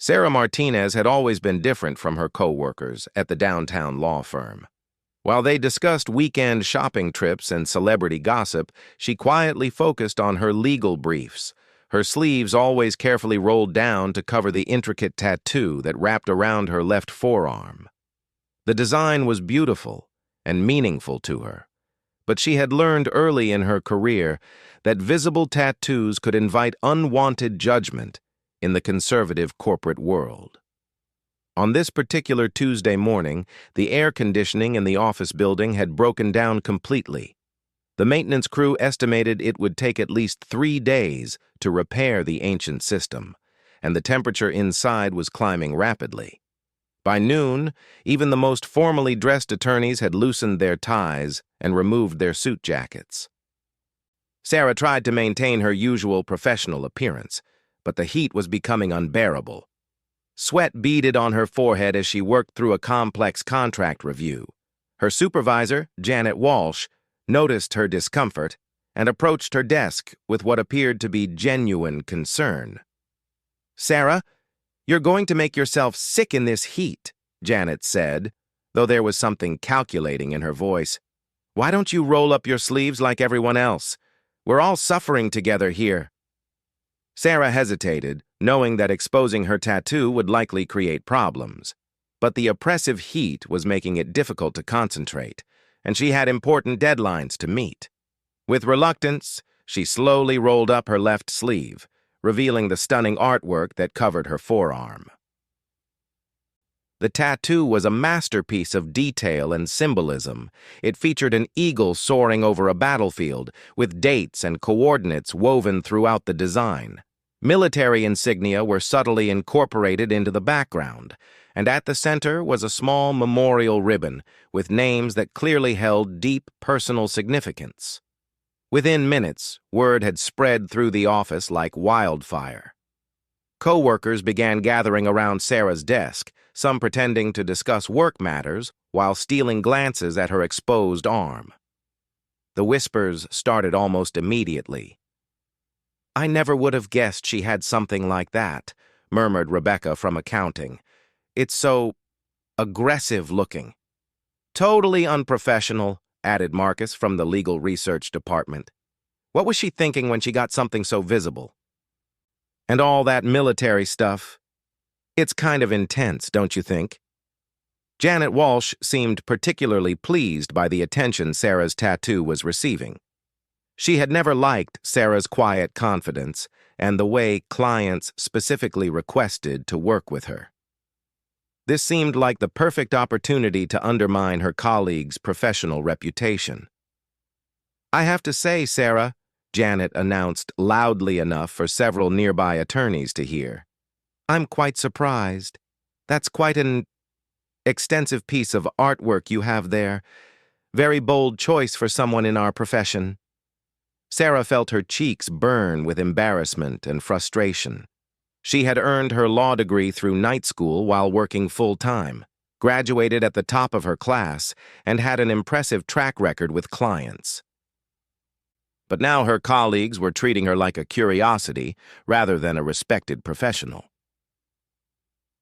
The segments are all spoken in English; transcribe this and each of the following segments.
Sarah Martinez had always been different from her co-workers at the downtown law firm. While they discussed weekend shopping trips and celebrity gossip, she quietly focused on her legal briefs, her sleeves always carefully rolled down to cover the intricate tattoo that wrapped around her left forearm. The design was beautiful and meaningful to her, but she had learned early in her career that visible tattoos could invite unwanted judgment in the conservative corporate world. On this particular Tuesday morning, the air conditioning in the office building had broken down completely. The maintenance crew estimated it would take at least 3 days to repair the ancient system, and the temperature inside was climbing rapidly. By noon, even the most formally dressed attorneys had loosened their ties and removed their suit jackets. Sarah tried to maintain her usual professional appearance, but the heat was becoming unbearable. Sweat beaded on her forehead as she worked through a complex contract review. Her supervisor, Janet Walsh, noticed her discomfort and approached her desk with what appeared to be genuine concern. "Sarah, you're going to make yourself sick in this heat," Janet said, though there was something calculating in her voice. "Why don't you roll up your sleeves like everyone else? We're all suffering together here." Sarah hesitated, knowing that exposing her tattoo would likely create problems. But the oppressive heat was making it difficult to concentrate, and she had important deadlines to meet. With reluctance, she slowly rolled up her left sleeve, revealing the stunning artwork that covered her forearm. The tattoo was a masterpiece of detail and symbolism. It featured an eagle soaring over a battlefield, with dates and coordinates woven throughout the design. Military insignia were subtly incorporated into the background, and at the center was a small memorial ribbon with names that clearly held deep personal significance. Within minutes, word had spread through the office like wildfire. Co-workers began gathering around Sarah's desk, some pretending to discuss work matters while stealing glances at her exposed arm. The whispers started almost immediately. "I never would have guessed she had something like that," murmured Rebecca from accounting. "It's so aggressive looking." "Totally unprofessional," added Marcus from the legal research department. "What was she thinking when she got something so visible? And all that military stuff. It's kind of intense, don't you think?" Janet Walsh seemed particularly pleased by the attention Sarah's tattoo was receiving. She had never liked Sarah's quiet confidence and the way clients specifically requested to work with her. This seemed like the perfect opportunity to undermine her colleague's professional reputation. "I have to say, Sarah," Janet announced loudly enough for several nearby attorneys to hear, "I'm quite surprised. That's quite an extensive piece of artwork you have there. Very bold choice for someone in our profession." Sarah felt her cheeks burn with embarrassment and frustration. She had earned her law degree through night school while working full-time, graduated at the top of her class, and had an impressive track record with clients. But now her colleagues were treating her like a curiosity rather than a respected professional.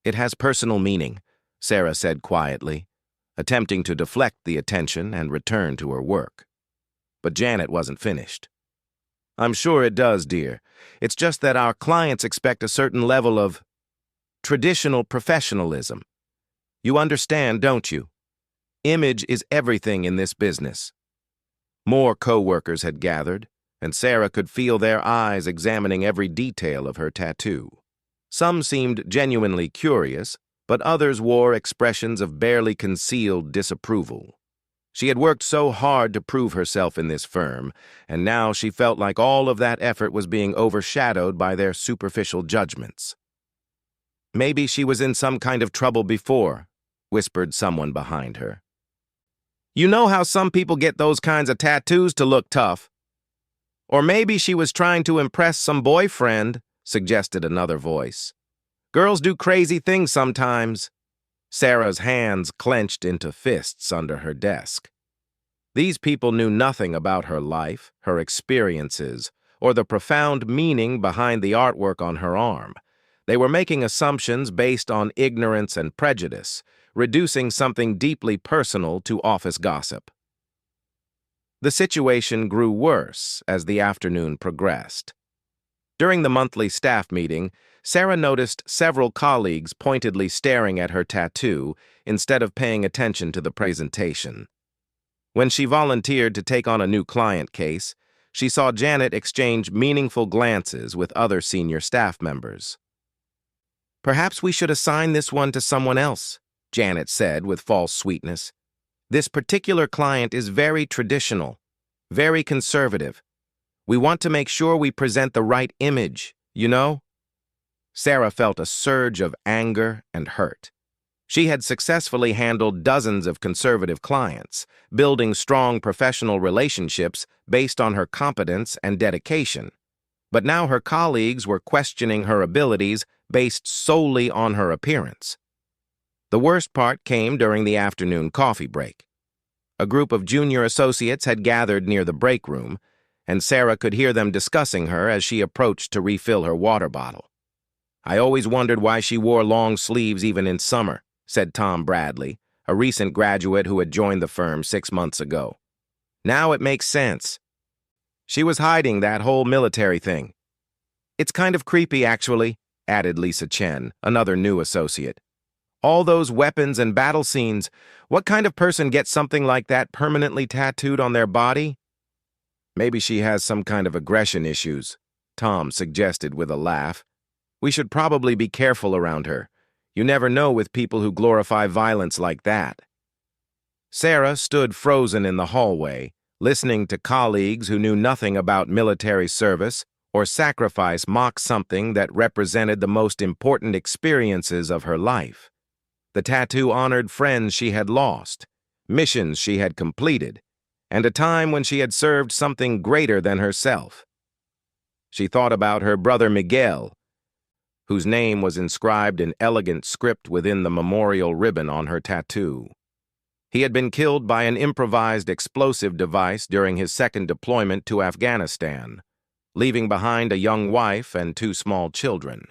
"It has personal meaning," Sarah said quietly, attempting to deflect the attention and return to her work. But Janet wasn't finished. "I'm sure it does, dear. It's just that our clients expect a certain level of traditional professionalism. You understand, don't you? Image is everything in this business." More co-workers had gathered, and Sarah could feel their eyes examining every detail of her tattoo. Some seemed genuinely curious, but others wore expressions of barely concealed disapproval. She had worked so hard to prove herself in this firm, and now she felt like all of that effort was being overshadowed by their superficial judgments. "Maybe she was in some kind of trouble before," whispered someone behind her. "You know how some people get those kinds of tattoos to look tough. Or maybe she was trying to impress some boyfriend," suggested another voice. "Girls do crazy things sometimes." Sarah's hands clenched into fists under her desk. These people knew nothing about her life, her experiences, or the profound meaning behind the artwork on her arm. They were making assumptions based on ignorance and prejudice, reducing something deeply personal to office gossip. The situation grew worse as the afternoon progressed. During the monthly staff meeting, Sarah noticed several colleagues pointedly staring at her tattoo instead of paying attention to the presentation. When she volunteered to take on a new client case, she saw Janet exchange meaningful glances with other senior staff members. "Perhaps we should assign this one to someone else," Janet said with false sweetness. "This particular client is very traditional, very conservative. We want to make sure we present the right image, you know?" Sarah felt a surge of anger and hurt. She had successfully handled dozens of conservative clients, building strong professional relationships based on her competence and dedication. But now her colleagues were questioning her abilities based solely on her appearance. The worst part came during the afternoon coffee break. A group of junior associates had gathered near the break room, and Sarah could hear them discussing her as she approached to refill her water bottle. "I always wondered why she wore long sleeves even in summer," said Tom Bradley, a recent graduate who had joined the firm 6 months ago. "Now it makes sense. She was hiding that whole military thing." "It's kind of creepy, actually," added Lisa Chen, another new associate. "All those weapons and battle scenes, what kind of person gets something like that permanently tattooed on their body?" "Maybe she has some kind of aggression issues," Tom suggested with a laugh. "We should probably be careful around her. You never know with people who glorify violence like that." Sarah stood frozen in the hallway, listening to colleagues who knew nothing about military service or sacrifice mock something that represented the most important experiences of her life. The tattoo honored friends she had lost, missions she had completed, and a time when she had served something greater than herself. She thought about her brother Miguel, whose name was inscribed in elegant script within the memorial ribbon on her tattoo. He had been killed by an improvised explosive device during his second deployment to Afghanistan, leaving behind a young wife and 2 small children.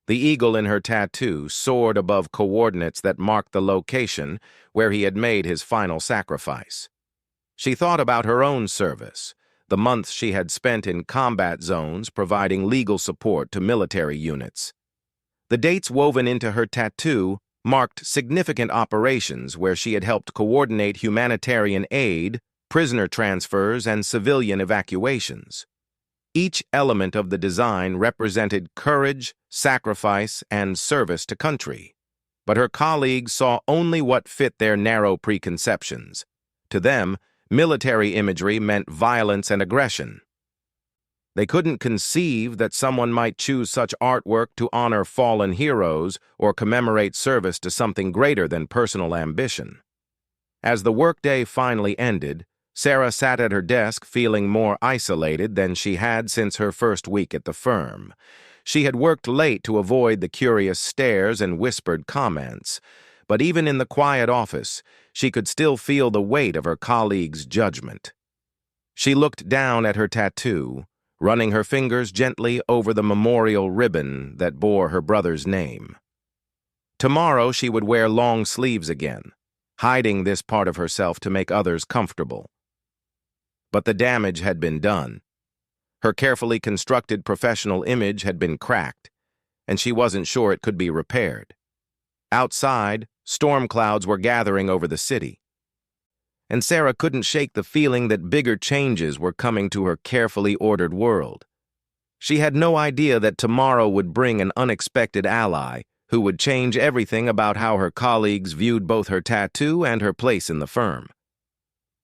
The eagle in her tattoo soared above coordinates that marked the location where he had made his final sacrifice. She thought about her own service, the months she had spent in combat zones providing legal support to military units. The dates woven into her tattoo marked significant operations where she had helped coordinate humanitarian aid, prisoner transfers, and civilian evacuations. Each element of the design represented courage, sacrifice, and service to country. But her colleagues saw only what fit their narrow preconceptions. To them, military imagery meant violence and aggression. They couldn't conceive that someone might choose such artwork to honor fallen heroes or commemorate service to something greater than personal ambition. As the workday finally ended, Sarah sat at her desk feeling more isolated than she had since her first week at the firm. She had worked late to avoid the curious stares and whispered comments, but even in the quiet office, she could still feel the weight of her colleagues' judgment. She looked down at her tattoo, running her fingers gently over the memorial ribbon that bore her brother's name. Tomorrow she would wear long sleeves again, hiding this part of herself to make others comfortable. But the damage had been done. Her carefully constructed professional image had been cracked, and she wasn't sure it could be repaired. Outside, storm clouds were gathering over the city, and Sarah couldn't shake the feeling that bigger changes were coming to her carefully ordered world. She had no idea that tomorrow would bring an unexpected ally who would change everything about how her colleagues viewed both her tattoo and her place in the firm.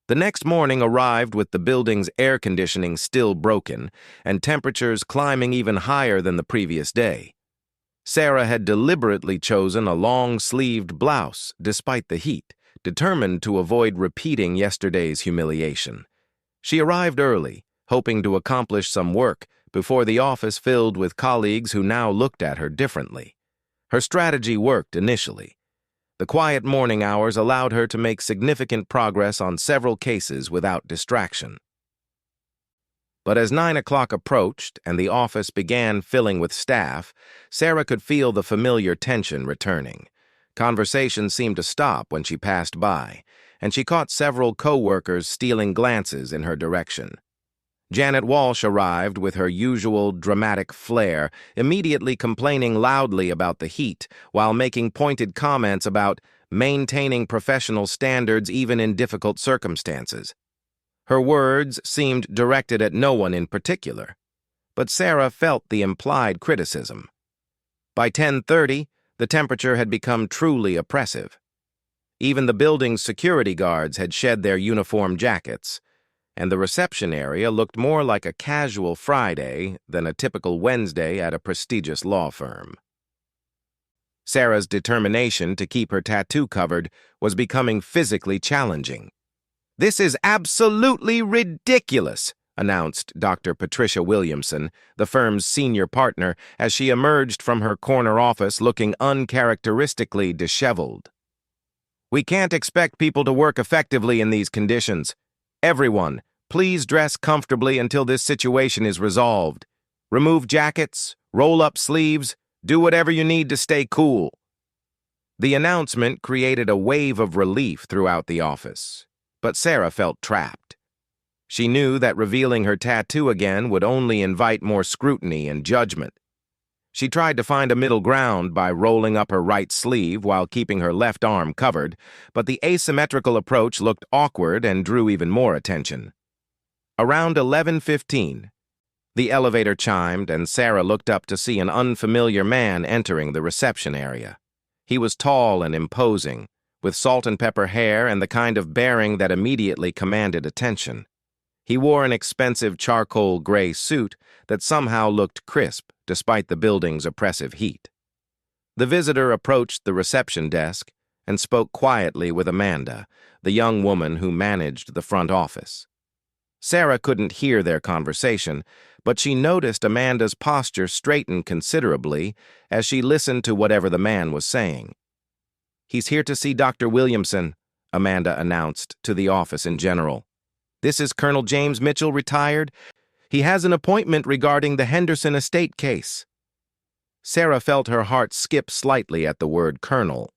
The next morning arrived with the building's air conditioning still broken and temperatures climbing even higher than the previous day. Sarah had deliberately chosen a long-sleeved blouse despite the heat, determined to avoid repeating yesterday's humiliation. She arrived early, hoping to accomplish some work before the office filled with colleagues who now looked at her differently. Her strategy worked initially. The quiet morning hours allowed her to make significant progress on several cases without distraction. But as 9 o'clock approached and the office began filling with staff, Sarah could feel the familiar tension returning. Conversation seemed to stop when she passed by, and she caught several co-workers stealing glances in her direction. Janet Walsh arrived with her usual dramatic flair, immediately complaining loudly about the heat, while making pointed comments about maintaining professional standards even in difficult circumstances. Her words seemed directed at no one in particular, but Sarah felt the implied criticism. By 10:30, the temperature had become truly oppressive. Even the building's security guards had shed their uniform jackets, and the reception area looked more like a casual Friday than a typical Wednesday at a prestigious law firm. Sarah's determination to keep her tattoo covered was becoming physically challenging. "This is absolutely ridiculous," announced Dr. Patricia Williamson, the firm's senior partner, as she emerged from her corner office looking uncharacteristically disheveled. "We can't expect people to work effectively in these conditions. Everyone, please dress comfortably until this situation is resolved. Remove jackets, roll up sleeves, do whatever you need to stay cool." The announcement created a wave of relief throughout the office, but Sarah felt trapped. She knew that revealing her tattoo again would only invite more scrutiny and judgment. She tried to find a middle ground by rolling up her right sleeve while keeping her left arm covered, but the asymmetrical approach looked awkward and drew even more attention. Around 11:15, the elevator chimed and Sarah looked up to see an unfamiliar man entering the reception area. He was tall and imposing, with salt and pepper hair and the kind of bearing that immediately commanded attention. He wore an expensive charcoal gray suit that somehow looked crisp despite the building's oppressive heat. The visitor approached the reception desk and spoke quietly with Amanda, the young woman who managed the front office. Sarah couldn't hear their conversation, but she noticed Amanda's posture straighten considerably as she listened to whatever the man was saying. "He's here to see Dr. Williamson," Amanda announced to the office in general. "This is Colonel James Mitchell, retired. He has an appointment regarding the Henderson estate case." Sarah felt her heart skip slightly at the word colonel.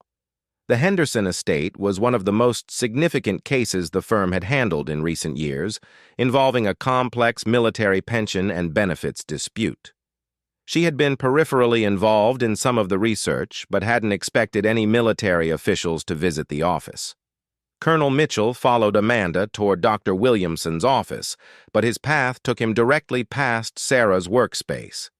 The Henderson estate was one of the most significant cases the firm had handled in recent years, involving a complex military pension and benefits dispute. She had been peripherally involved in some of the research, but hadn't expected any military officials to visit the office. Colonel Mitchell followed Amanda toward Dr. Williamson's office, but his path took him directly past Sarah's workspace.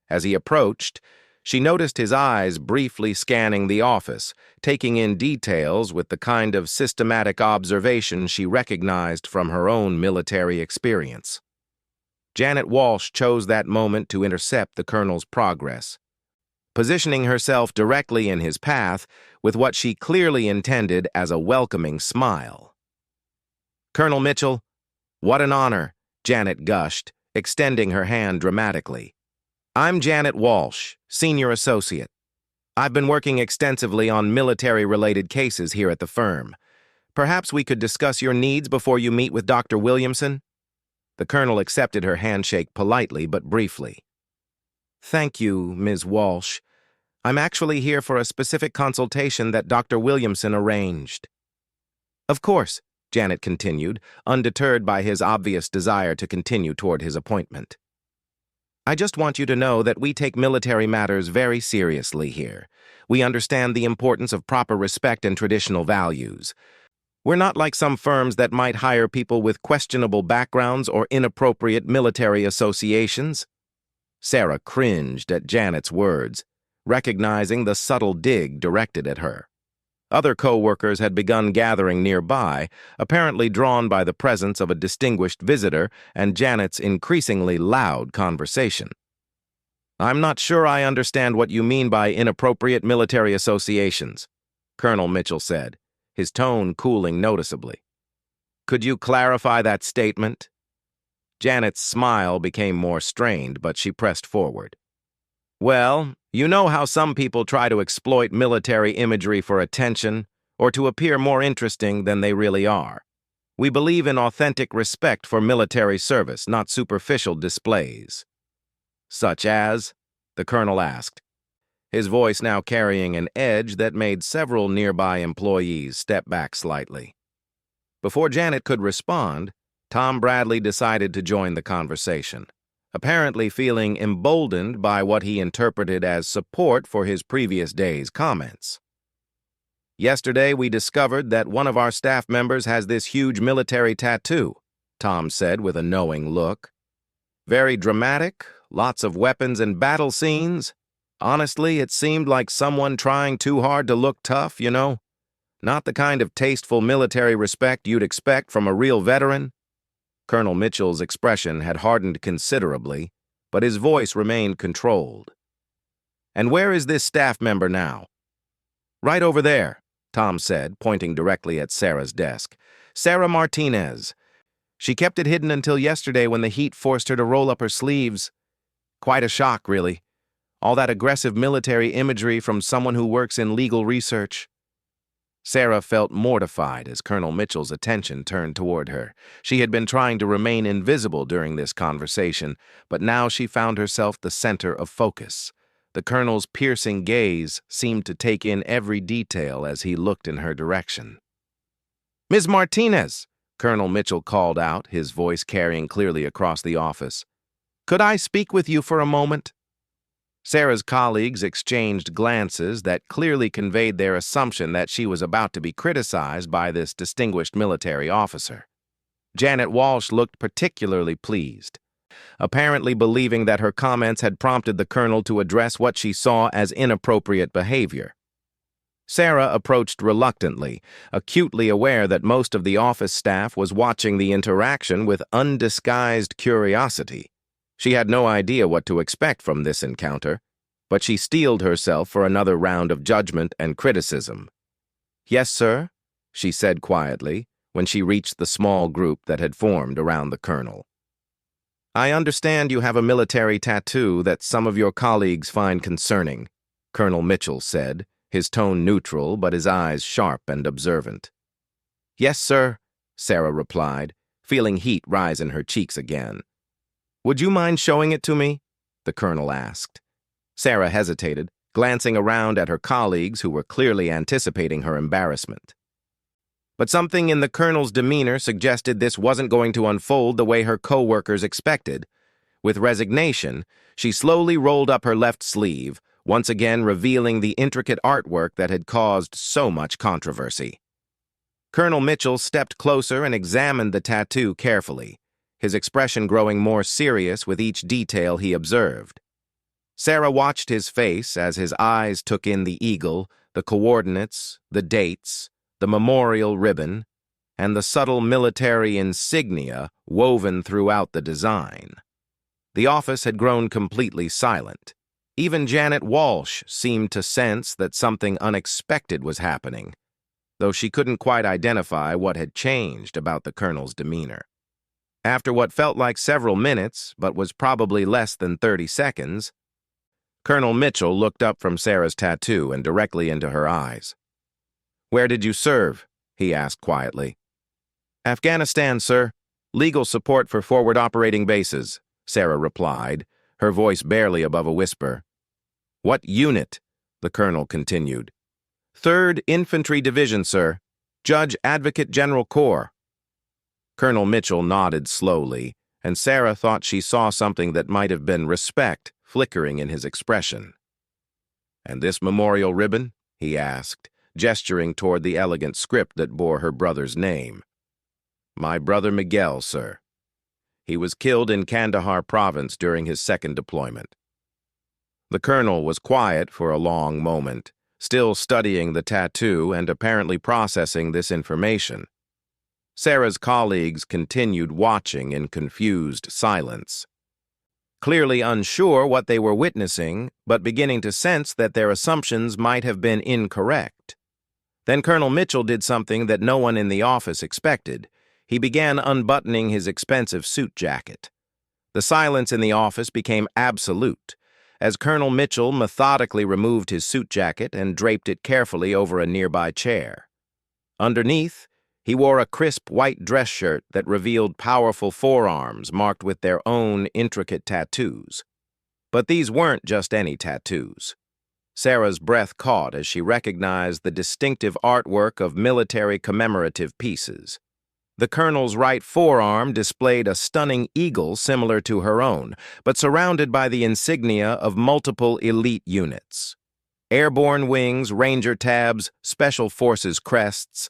As he approached, she noticed his eyes briefly scanning the office, taking in details with the kind of systematic observation she recognized from her own military experience. Janet Walsh chose that moment to intercept the colonel's progress, positioning herself directly in his path with what she clearly intended as a welcoming smile. "Colonel Mitchell, what an honor," Janet gushed, extending her hand dramatically. "I'm Janet Walsh, senior associate. I've been working extensively on military-related cases here at the firm. Perhaps we could discuss your needs before you meet with Dr. Williamson?" The colonel accepted her handshake politely but briefly. "Thank you, Ms. Walsh. I'm actually here for a specific consultation that Dr. Williamson arranged." "Of course," Janet continued, undeterred by his obvious desire to continue toward his appointment. "I just want you to know that we take military matters very seriously here. We understand the importance of proper respect and traditional values. We're not like some firms that might hire people with questionable backgrounds or inappropriate military associations." Sarah cringed at Janet's words, recognizing the subtle dig directed at her. Other co-workers had begun gathering nearby, apparently drawn by the presence of a distinguished visitor and Janet's increasingly loud conversation. "I'm not sure I understand what you mean by inappropriate military associations," Colonel Mitchell said, his tone cooling noticeably. "Could you clarify that statement?" Janet's smile became more strained, but she pressed forward. "Well, you know how some people try to exploit military imagery for attention or to appear more interesting than they really are. We believe in authentic respect for military service, not superficial displays. Such as? The colonel asked, his voice now carrying an edge that made several nearby employees step back slightly. Before Janet could respond, Tom Bradley decided to join the conversation, apparently feeling emboldened by what he interpreted as support for his previous day's comments. Yesterday, we discovered that one of our staff members has this huge military tattoo, Tom said with a knowing look. Very dramatic, lots of weapons and battle scenes. Honestly, it seemed like someone trying too hard to look tough, you know? Not the kind of tasteful military respect you'd expect from a real veteran. Colonel Mitchell's expression had hardened considerably, but his voice remained controlled. And where is this staff member now? Right over there, Tom said, pointing directly at Sarah's desk. Sarah Martinez. She kept it hidden until yesterday when the heat forced her to roll up her sleeves. Quite a shock, really. All that aggressive military imagery from someone who works in legal research. Sarah felt mortified as Colonel Mitchell's attention turned toward her. She had been trying to remain invisible during this conversation, but now she found herself the center of focus. The colonel's piercing gaze seemed to take in every detail as he looked in her direction. "Ms. Martinez," Colonel Mitchell called out, his voice carrying clearly across the office. "Could I speak with you for a moment?" Sarah's colleagues exchanged glances that clearly conveyed their assumption that she was about to be criticized by this distinguished military officer. Janet Walsh looked particularly pleased, apparently believing that her comments had prompted the colonel to address what she saw as inappropriate behavior. Sarah approached reluctantly, acutely aware that most of the office staff was watching the interaction with undisguised curiosity. She had no idea what to expect from this encounter, but she steeled herself for another round of judgment and criticism. "Yes, sir," she said quietly when she reached the small group that had formed around the colonel. "I understand you have a military tattoo that some of your colleagues find concerning," Colonel Mitchell said, his tone neutral but his eyes sharp and observant. "Yes, sir," Sarah replied, feeling heat rise in her cheeks again. "Would you mind showing it to me?" the colonel asked. Sarah hesitated, glancing around at her colleagues who were clearly anticipating her embarrassment. But something in the colonel's demeanor suggested this wasn't going to unfold the way her co-workers expected. With resignation, she slowly rolled up her left sleeve, once again revealing the intricate artwork that had caused so much controversy. Colonel Mitchell stepped closer and examined the tattoo carefully, his expression growing more serious with each detail he observed. Sarah watched his face as his eyes took in the eagle, the coordinates, the dates, the memorial ribbon, and the subtle military insignia woven throughout the design. The office had grown completely silent. Even Janet Walsh seemed to sense that something unexpected was happening, though she couldn't quite identify what had changed about the colonel's demeanor. After what felt like several minutes, but was probably less than 30 seconds, Colonel Mitchell looked up from Sarah's tattoo and directly into her eyes. "Where did you serve?" he asked quietly. "Afghanistan, sir. Legal support for forward operating bases," Sarah replied, her voice barely above a whisper. "What unit?" the colonel continued. "3rd Infantry Division, sir. Judge Advocate General Corps." Colonel Mitchell nodded slowly, and Sarah thought she saw something that might have been respect flickering in his expression. "And this memorial ribbon?" he asked, gesturing toward the elegant script that bore her brother's name. "My brother Miguel, sir. He was killed in Kandahar province during his 2nd deployment." The colonel was quiet for a long moment, still studying the tattoo and apparently processing this information. Sarah's colleagues continued watching in confused silence, clearly unsure what they were witnessing, but beginning to sense that their assumptions might have been incorrect. Then Colonel Mitchell did something that no one in the office expected. He began unbuttoning his expensive suit jacket. The silence in the office became absolute, as Colonel Mitchell methodically removed his suit jacket and draped it carefully over a nearby chair. Underneath, He wore a crisp white dress shirt that revealed powerful forearms marked with their own intricate tattoos. But these weren't just any tattoos. Sarah's breath caught as she recognized the distinctive artwork of military commemorative pieces. The colonel's right forearm displayed a stunning eagle similar to her own, but surrounded by the insignia of multiple elite units. Airborne wings, ranger tabs, special forces crests,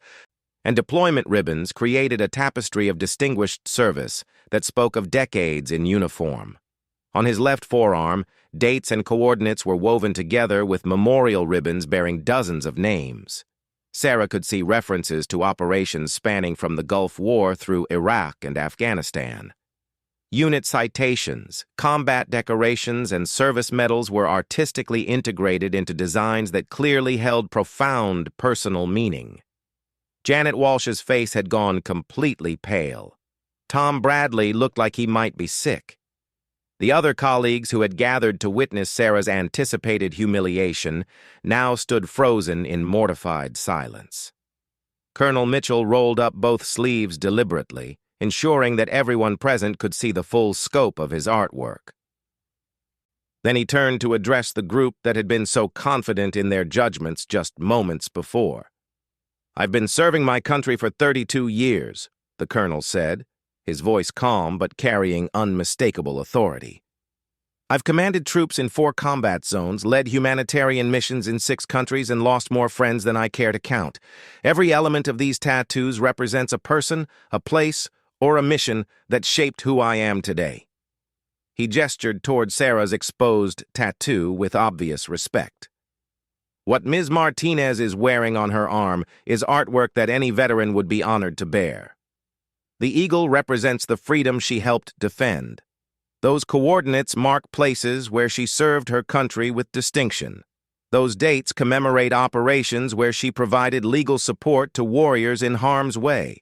and deployment ribbons created a tapestry of distinguished service that spoke of decades in uniform. On his left forearm, dates and coordinates were woven together with memorial ribbons bearing dozens of names. Sarah could see references to operations spanning from the Gulf War through Iraq and Afghanistan. Unit citations, combat decorations, and service medals were artistically integrated into designs that clearly held profound personal meaning. Janet Walsh's face had gone completely pale. Tom Bradley looked like he might be sick. The other colleagues who had gathered to witness Sarah's anticipated humiliation now stood frozen in mortified silence. Colonel Mitchell rolled up both sleeves deliberately, ensuring that everyone present could see the full scope of his artwork. Then he turned to address the group that had been so confident in their judgments just moments before. "I've been serving my country for 32 years, the colonel said, his voice calm but carrying unmistakable authority. "I've commanded troops in 4 combat zones, led humanitarian missions in 6 countries, and lost more friends than I care to count. Every element of these tattoos represents a person, a place, or a mission that shaped who I am today." He gestured toward Sarah's exposed tattoo with obvious respect. "What Ms. Martinez is wearing on her arm is artwork that any veteran would be honored to bear. The eagle represents the freedom she helped defend. Those coordinates mark places where she served her country with distinction. Those dates commemorate operations where she provided legal support to warriors in harm's way.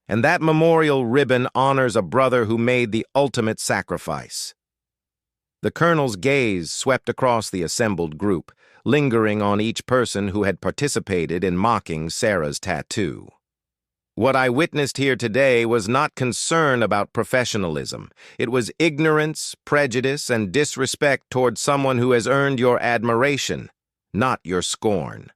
And that memorial ribbon honors a brother who made the ultimate sacrifice." The colonel's gaze swept across the assembled group, lingering on each person who had participated in mocking Sarah's tattoo. "What I witnessed here today was not concern about professionalism. It was ignorance, prejudice, and disrespect toward someone who has earned your admiration, not your scorn."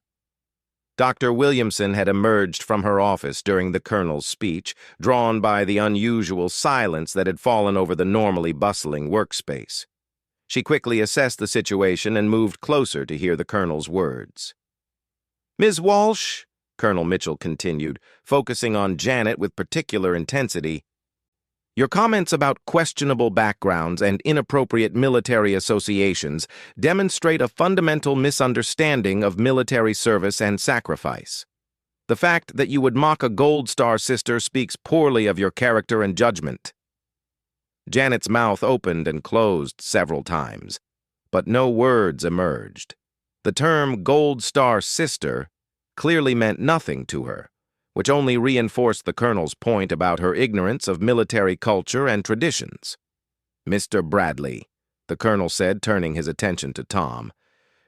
Dr. Williamson had emerged from her office during the colonel's speech, drawn by the unusual silence that had fallen over the normally bustling workspace. She quickly assessed the situation and moved closer to hear the colonel's words. "Ms. Walsh," Colonel Mitchell continued, focusing on Janet with particular intensity, "your comments about questionable backgrounds and inappropriate military associations demonstrate a fundamental misunderstanding of military service and sacrifice. The fact that you would mock a Gold Star sister speaks poorly of your character and judgment." Janet's mouth opened and closed several times, but no words emerged. The term Gold Star sister clearly meant nothing to her, which only reinforced the colonel's point about her ignorance of military culture and traditions. "Mr. Bradley," the colonel said, turning his attention to Tom,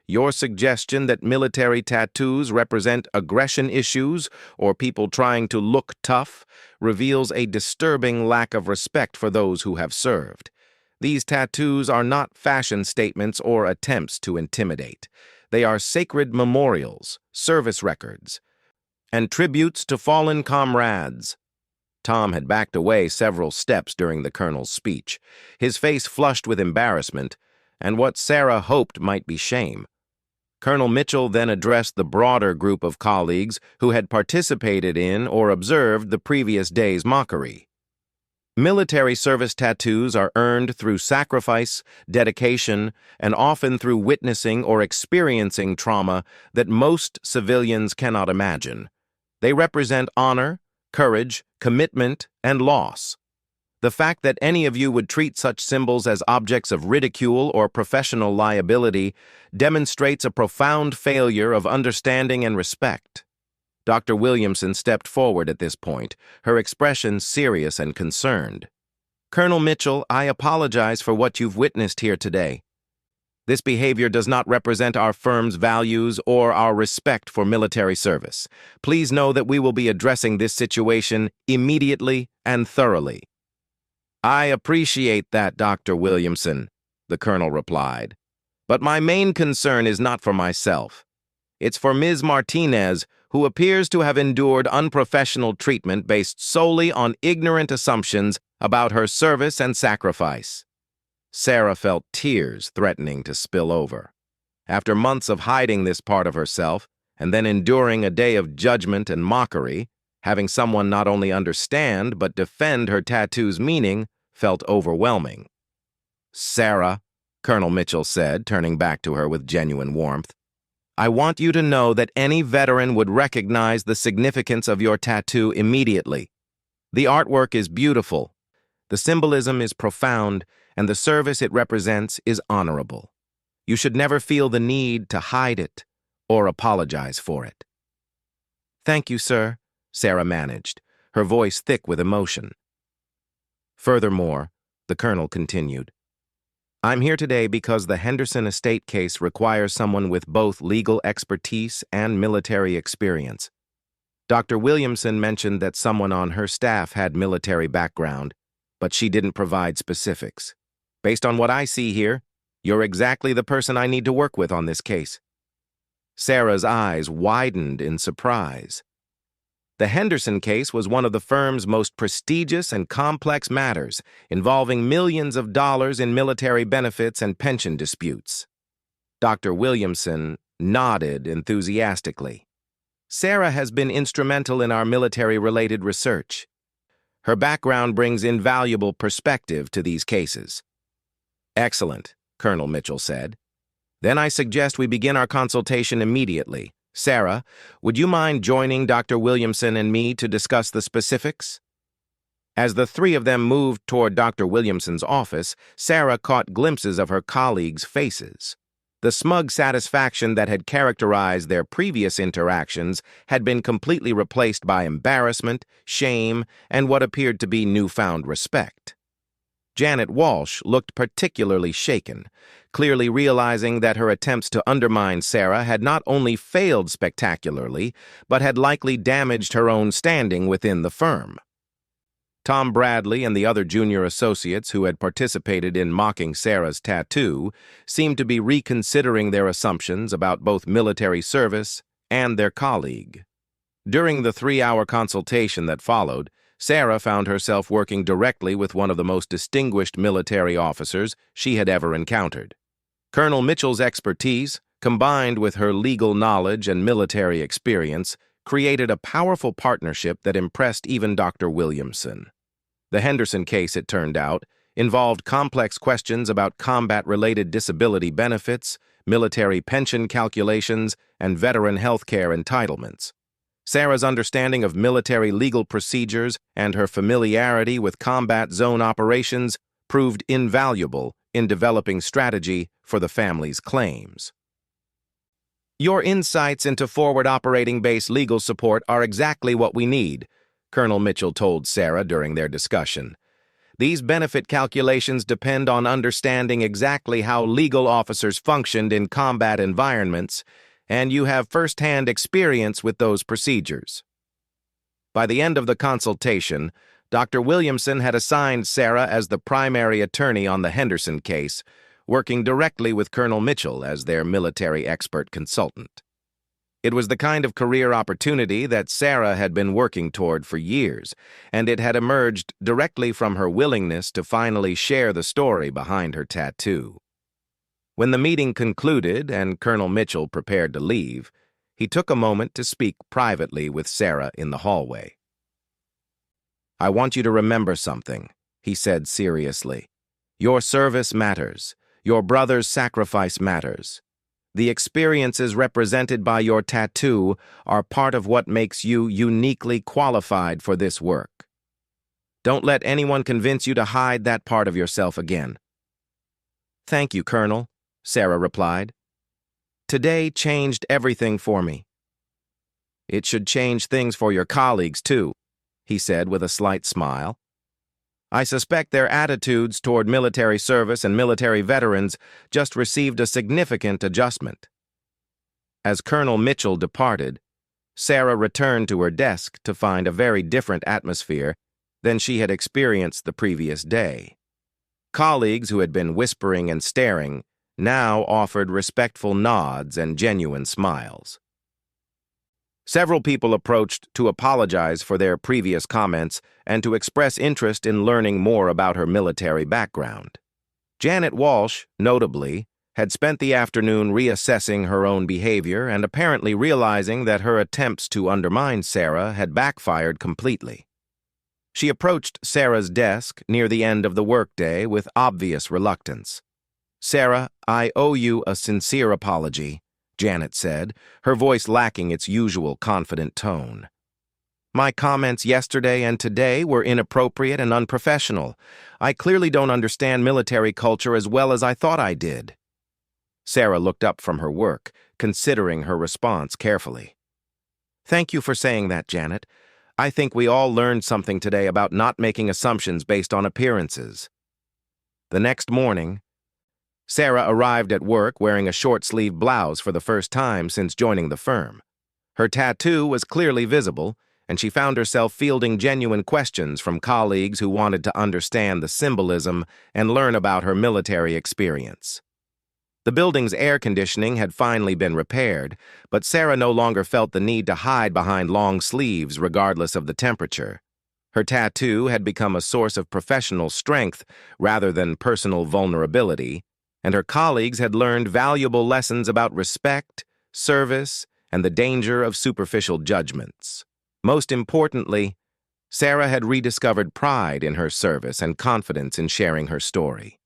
"your suggestion that military tattoos represent aggression issues or people trying to look tough reveals a disturbing lack of respect for those who have served. These tattoos are not fashion statements or attempts to intimidate. They are sacred memorials, service records, and tributes to fallen comrades." Tom had backed away several steps during the colonel's speech, his face flushed with embarrassment and what Sarah hoped might be shame. Colonel Mitchell then addressed the broader group of colleagues who had participated in or observed the previous day's mockery. "Military service tattoos are earned through sacrifice, dedication, and often through witnessing or experiencing trauma that most civilians cannot imagine. They represent honor, courage, commitment, and loss. The fact that any of you would treat such symbols as objects of ridicule or professional liability demonstrates a profound failure of understanding and respect." Dr. Williamson stepped forward at this point, her expression serious and concerned. "Colonel Mitchell, I apologize for what you've witnessed here today. This behavior does not represent our firm's values or our respect for military service. Please know that we will be addressing this situation immediately and thoroughly." "I appreciate that, Dr. Williamson," the colonel replied. "But my main concern is not for myself. It's for Ms. Martinez, who appears to have endured unprofessional treatment based solely on ignorant assumptions about her service and sacrifice." Sarah felt tears threatening to spill over. After months of hiding this part of herself, and then enduring a day of judgment and mockery, having someone not only understand but defend her tattoo's meaning felt overwhelming. "Sarah," Colonel Mitchell said, turning back to her with genuine warmth, "I want you to know that any veteran would recognize the significance of your tattoo immediately. The artwork is beautiful, the symbolism is profound, and the service it represents is honorable. You should never feel the need to hide it or apologize for it." "Thank you, sir," Sarah managed, her voice thick with emotion. Furthermore, the colonel continued, "I'm here today because the Henderson estate case requires someone with both legal expertise and military experience. Dr. Williamson mentioned that someone on her staff had military background, but she didn't provide specifics. Based on what I see here, you're exactly the person I need to work with on this case." Sarah's eyes widened in surprise. The Henderson case was one of the firm's most prestigious and complex matters, involving millions of dollars in military benefits and pension disputes. Dr. Williamson nodded enthusiastically. "Sarah has been instrumental in our military-related research. Her background brings invaluable perspective to these cases." "Excellent," Colonel Mitchell said. "Then I suggest we begin our consultation immediately. Sarah, would you mind joining Dr. Williamson and me to discuss the specifics?" As the three of them moved toward Dr. Williamson's office, Sarah caught glimpses of her colleagues' faces. The smug satisfaction that had characterized their previous interactions had been completely replaced by embarrassment, shame, and what appeared to be newfound respect. Janet Walsh looked particularly shaken, clearly realizing that her attempts to undermine Sarah had not only failed spectacularly, but had likely damaged her own standing within the firm. Tom Bradley and the other junior associates who had participated in mocking Sarah's tattoo seemed to be reconsidering their assumptions about both military service and their colleague. During the 3-hour consultation that followed, Sarah found herself working directly with one of the most distinguished military officers she had ever encountered. Colonel Mitchell's expertise, combined with her legal knowledge and military experience, created a powerful partnership that impressed even Dr. Williamson. The Henderson case, it turned out, involved complex questions about combat-related disability benefits, military pension calculations, and veteran health care entitlements. Sarah's understanding of military legal procedures and her familiarity with combat zone operations proved invaluable in developing strategy for the family's claims. "Your insights into forward operating base legal support are exactly what we need," Colonel Mitchell told Sarah during their discussion. "These benefit calculations depend on understanding exactly how legal officers functioned in combat environments, and you have first-hand experience with those procedures." By the end of the consultation, Dr. Williamson had assigned Sarah as the primary attorney on the Henderson case, working directly with Colonel Mitchell as their military expert consultant. It was the kind of career opportunity that Sarah had been working toward for years, and it had emerged directly from her willingness to finally share the story behind her tattoo. When the meeting concluded and Colonel Mitchell prepared to leave, he took a moment to speak privately with Sarah in the hallway. "I want you to remember something," he said seriously. "Your service matters. Your brother's sacrifice matters. The experiences represented by your tattoo are part of what makes you uniquely qualified for this work. Don't let anyone convince you to hide that part of yourself again." "Thank you, Colonel," Sarah replied. "Today changed everything for me." "It should change things for your colleagues, too," he said with a slight smile. I suspect their attitudes toward military service and military veterans just received a significant adjustment. As Colonel Mitchell departed, Sarah returned to her desk to find a very different atmosphere than she had experienced the previous day. Colleagues who had been whispering and staring now offered respectful nods and genuine smiles. Several people approached to apologize for their previous comments and to express interest in learning more about her military background. Janet Walsh, notably, had spent the afternoon reassessing her own behavior and apparently realizing that her attempts to undermine Sarah had backfired completely. She approached Sarah's desk near the end of the workday with obvious reluctance. "Sarah, I owe you a sincere apology," Janet said, her voice lacking its usual confident tone. "My comments yesterday and today were inappropriate and unprofessional. I clearly don't understand military culture as well as I thought I did." Sarah looked up from her work, considering her response carefully. "Thank you for saying that, Janet. I think we all learned something today about not making assumptions based on appearances." The next morning, Sarah arrived at work wearing a short-sleeved blouse for the first time since joining the firm. Her tattoo was clearly visible, and she found herself fielding genuine questions from colleagues who wanted to understand the symbolism and learn about her military experience. The building's air conditioning had finally been repaired, but Sarah no longer felt the need to hide behind long sleeves regardless of the temperature. Her tattoo had become a source of professional strength rather than personal vulnerability, and her colleagues had learned valuable lessons about respect, service, and the danger of superficial judgments. Most importantly, Sarah had rediscovered pride in her service and confidence in sharing her story.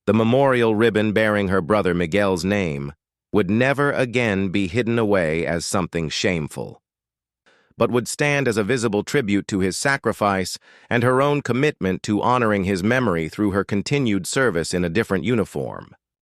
The memorial ribbon bearing her brother Miguel's name would never again be hidden away as something shameful, but would stand as a visible tribute to his sacrifice and her own commitment to honoring his memory through her continued service in a different uniform.